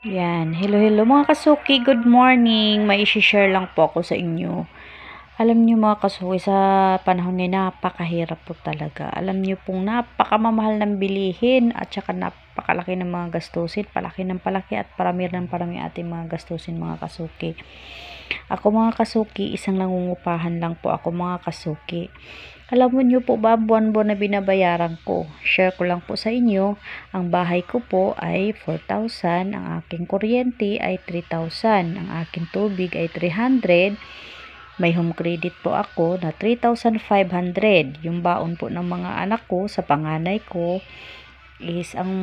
Yan. Hello, hello mga kasuki. Good morning. May isi-share lang po ako sa inyo. Alam niyo mga kasuki, sa panahon ngayon napakahirap po talaga. Alam niyo pong napakamamahal ng bilihin at saka napakalaki ng mga gastusin. Palaki ng palaki at parami ng parami ating mga gastusin mga kasuki. Ako mga kasuki, isang nangungupahan lang po ako mga kasuki. Alam mo niyo po ba, buwan-buwan na binabayaran ko. Share ko lang po sa inyo, ang bahay ko po ay 4,000, ang aking kuryente ay 3,000, ang aking tubig ay 300, may home credit po ako na 3,500. Yung baon po ng mga anak ko sa panganay ko is ang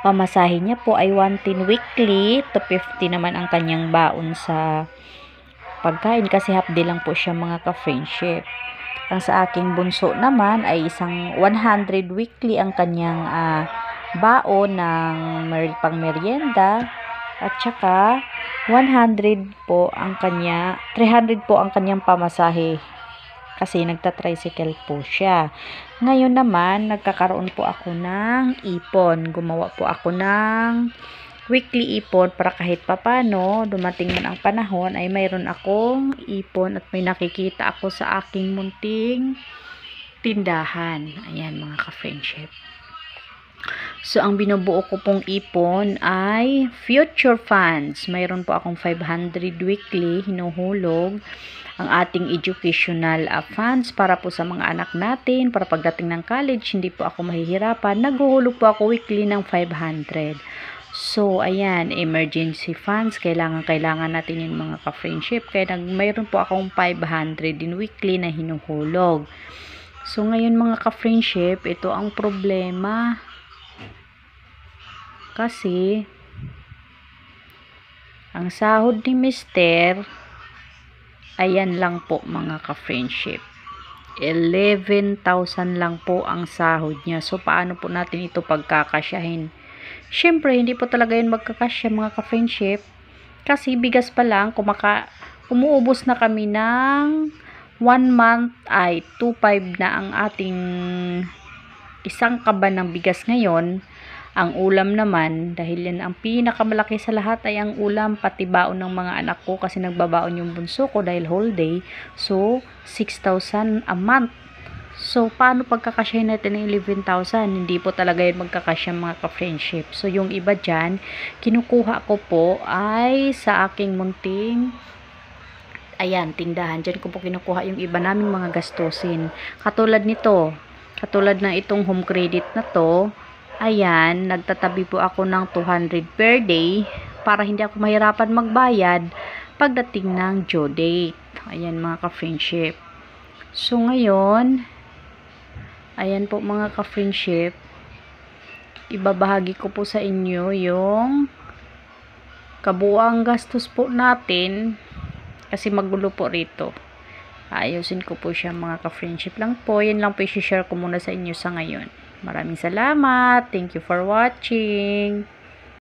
pamasahe niya po ay 110 weekly, 250 naman ang kanyang baon sa pagkain kasi half-day lang po siya mga ka-friendship. Ang sa aking bunso naman ay isang 100 weekly ang kanyang baon ng pang merienda at saka 100 po ang 300 po ang kanyang pamasahe kasi nagta-tricycle po siya. Ngayon naman nagkakaroon po ako ng ipon. Gumawa po ako ng weekly ipon para kahit papano dumating man ang panahon ay mayroon akong ipon at may nakikita ako sa aking munting tindahan. Ayan mga ka-friendship. So ang binubuo ko pong ipon ay future funds. Mayroon po akong 500 weekly hinuhulog ang ating educational funds para po sa mga anak natin, para pagdating ng college hindi po ako mahihirapan. Naghuhulog po ako weekly ng 500. So, ayan, emergency funds, kailangan natin yung mga ka-friendship. Kaya mayroon po akong 500 din weekly na hinuhulog. So, ngayon mga ka-friendship, ito ang problema. Kasi, ang sahod ni Mister, ayan lang po mga ka-friendship. 11,000 lang po ang sahod niya. So, paano po natin ito pagkakasyahin? Siyempre, hindi po talaga yun magkakasya mga ka-friendship. Kasi bigas pa lang, umuubos na kami ng 1 month ay 2,500 na ang ating isang kaban ng bigas ngayon. Ang ulam naman, dahil yan ang pinakamalaki sa lahat ay ang ulam, pati baon ng mga anak ko kasi nagbabaon yung bunso ko dahil holiday. So, 6,000 a month. So, paano pagkakasyahin natin ng 11,000? Hindi po talaga yun magkakasya mga ka-friendship. So, yung iba dyan, kinukuha ko po ay sa aking munting, ayan, tindahan. Dyan ko po kinukuha yung iba naming mga gastusin. Katulad nito, katulad ng itong home credit na to, ayan, nagtatabi po ako ng 200 per day para hindi ako mahirapan magbayad pagdating ng due date. Ayan mga ka-friendship. So, ngayon, ayan po mga ka-friendship, ibabahagi ko po sa inyo yung kabuuang gastos po natin kasi magulo po rito. Ayusin ko po siya mga ka-friendship lang po. Yan lang po i-share ko muna sa inyo sa ngayon. Maraming salamat. Thank you for watching.